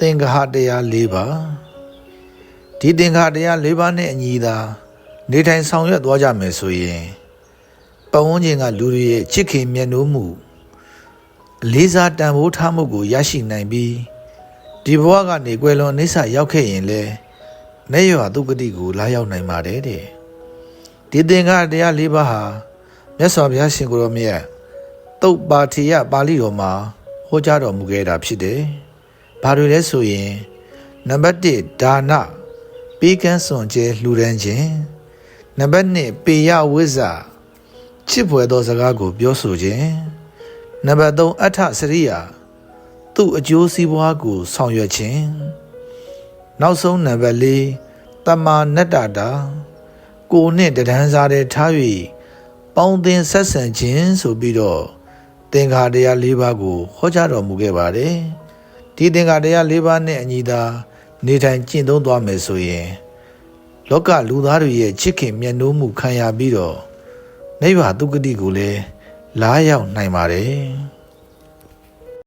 င်္ဂဟတရား၄ပါးဒီသင်္ဂဟတရား၄ပါးနဲ့အညီသာနေထိုင်ဆောင်ရွက်သွားကြမယ်ဆိုရင်ပတ်ဝန်းကျင်ကလူတွေရဲ့ချစ်ခင်မြတ်နိုးမှုလေးစားတန်ဖိုးထားမှုကိုရရှိနိုင်ပြီးဒီဘဝကနေကွယ်လွန်အိဋ္ဌရောက်ခဲ့ရင်လေနေရွာဒုက္ခတိကိုလာရောက်နိုင်ပါတယ်တဲ့ဒီသင်္ဂဟတရား၄ပါးဟာမြတ်စွာဘုရားရှင်ကိုယ်တော်မြတ်သုတ်ပါထေယပါဠိတော်မှာဟောကြားတော်မူခဲ့တာဖြစ်တယ်။ဘာတွေလဲဆိုရင်နံပါတ်1ဒါနပေးကမ်းစွန့်ကြဲလှူဒန်းခြင်းနံပါတ်2ပေယဝိဇ္ဇချစ်ဖွယ်သောစကားကိုပြောဆိုခြင်းနံပါတ်3အဋ္ဌစရိယာသူ့အကျိုးစီးပွားကိုဆောင်ရွက်ခြင်းနောက်ဆုံးနံပါတ်4တမာနတ္တတာကိုနှင့်တဒန်းစားတဲ့ထား၍ပေါင်းသင်းဆက်ဆံခြင်းဆိုပြီးတော့သင်္ခါတရား၄ပါးကိုဟောကြားတော်မူခဲ့ပါတယ်ဒီသင်္ခါတရား၄ပါးနဲ့အညီသာနေထိုင်ကျင့်သုံးသွားမယ်ဆိုရင်လောကလူသားတွေရဲ့ချစ်ခင်မြတ်နိုးမှုခံရပြီးတော့နိဗ္ဗာန်ဒုက္ခတိကိုလည်းလာရောက်နိုင်ပါတယ်